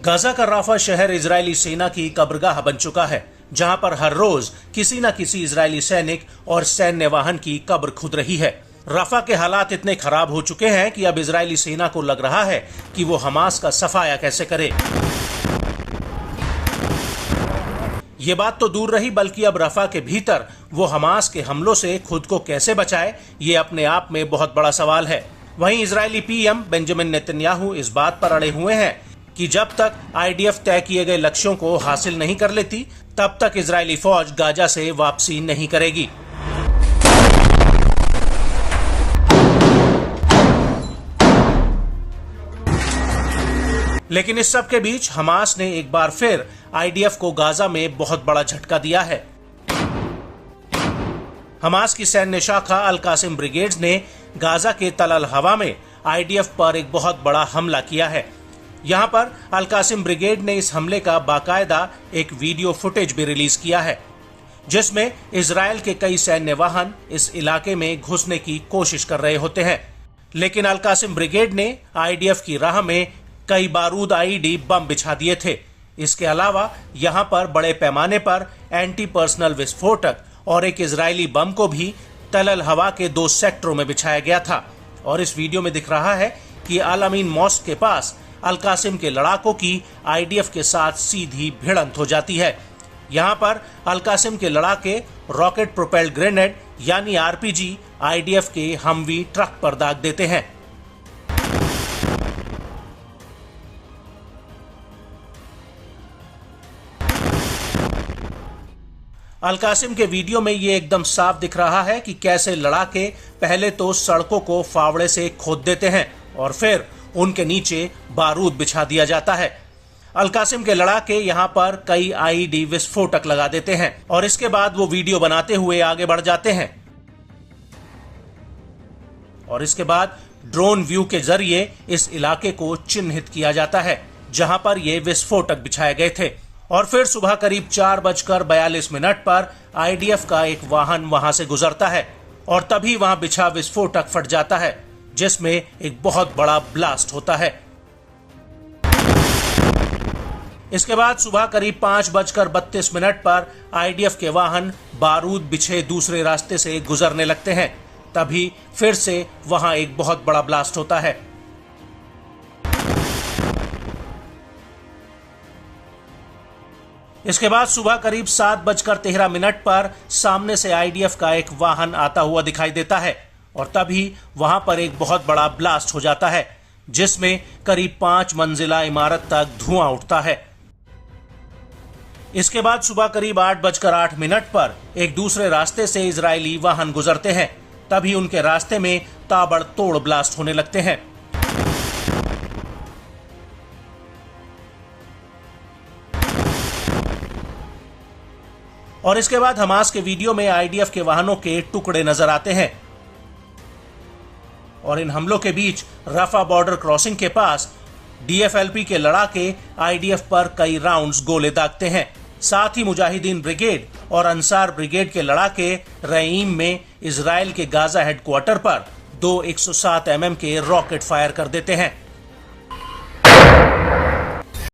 Gaza का Rafa शहर Israeli सेना की कब्रगाह बन चुका है, जहां पर हर रोज किसी न किसी इजरायली सैनिक और सैन्य वाहन की कब्र खुद रही है। राफा के हालात इतने खराब हो चुके हैं कि अब इजरायली सेना को लग रहा है कि वो हमास का सफाया कैसे करे। ये बात तो दूर रही, बल्कि अब रफा के भीतर वो हमास के हमलों से खुद को कैसे बचाए, ये अपने आप में बहुत बड़ा सवाल है। वहीं इजरायली पीएम बेंजामिन नेतन्याहू इस बात पर अड़े हुए हैं कि जब तक आईडीएफ तय किए गए लक्ष्यों को हासिल नहीं कर लेती, तब तक इजरायली फौज गाजा से वापसी नहीं करेगी। लेकिन इस सब के बीच हमास ने एक बार फिर आईडीएफ को गाजा में बहुत बड़ा झटका दिया है। हमास की सैन्य शाखा अल कासिम ब्रिगेड्स ने गाजा के तल अल हवा में आईडीएफ पर एक बहुत बड़ा हमला किया है। यहां पर अल कासिम ब्रिगेड ने इस हमले का बाकायदा एक वीडियो फुटेज भी रिलीज किया है, जिसमें इजरायल के कई सैन्य वाहन इस इलाके में घुसने की कोशिश कर रहे होते हैं। लेकिन अल कासिम ब्रिगेड ने आईडीएफ की राह में कई बारूद आईईडी बम बिछा दिए थे। इसके अलावा यहां पर बड़े पैमाने पर एंटी पर्सनल विस्फोटक और एक इजरायली बम को भी तल अल हवा के 2 सेक्टरों में बिछाया गया था। और इस वीडियो में दिख रहा है कि अल अमीन मॉस्क के पास अल कासिम के लड़ाकों की आईडीएफ के साथ सीधी भिड़ंत हो जाती है। यहां पर अल कासिम के लड़ाके रॉकेट प्रोपेल्ड ग्रेनेड यानी आरपीजी आईडीएफ के हमवी ट्रक पर दाग देते हैं। अल कासिम के वीडियो में ये एकदम साफ दिख रहा है कि कैसे लड़ाके पहले तो सड़कों को फावड़े से खोद देते हैं और फिर उनके नीचे बारूद बिछा दिया जाता है। अल कासिम के लड़ाके यहां पर कई आईईडी विस्फोटक लगा देते हैं और इसके बाद वो वीडियो बनाते हुए आगे बढ़ जाते हैं और इसके बाद ड्रोन व्यू के जरिए इस इलाके को चिन्हित किया जाता है जहां पर ये विस्फोटक बिछाए गए थे। और फिर सुबह करीब 4:42 पर आईडीएफ का एक वाहन वहां से गुजरता है और तभी वहां बिछा विस्फोटक फट जाता है, जिसमें एक बहुत बड़ा ब्लास्ट होता है। इसके बाद सुबह करीब 5:32 पर आईडीएफ के वाहन बारूद बिछे दूसरे रास्ते से गुजरने लगते हैं। तभी फिर से वहां एक बहुत बड़ा ब्लास्ट होता है। इसके बाद सुबह करीब 7:13 पर सामने से आईडीएफ का एक वाहन आता हुआ दिखाई देता है और तभी वहां पर एक बहुत बड़ा ब्लास्ट हो जाता है, जिसमें करीब 5 मंजिला इमारत तक धुआं उठता है। इसके बाद सुबह करीब 8:08 पर एक दूसरे रास्ते से इजरायली वाहन गुजरते हैं। तभी उनके रास्ते में ताबड़तोड़ ब्लास्ट होने लगते हैं। और इसके बाद हमास के वीडियो में आईडीएफ के वाहनों के टुकड़े नजर आते हैं और इन हमलों के बीच रफा बॉर्डर क्रॉसिंग के पास डीएफएलपी के लड़ाके आईडीएफ पर कई राउंड्स गोले दागते हैं। साथ ही मुजाहिदीन ब्रिगेड और अंसार ब्रिगेड के लड़ाके रईम में इजरायल के गाजा हेडक्वार्टर पर 2 107 mm के रॉकेट फायर कर देते हैं।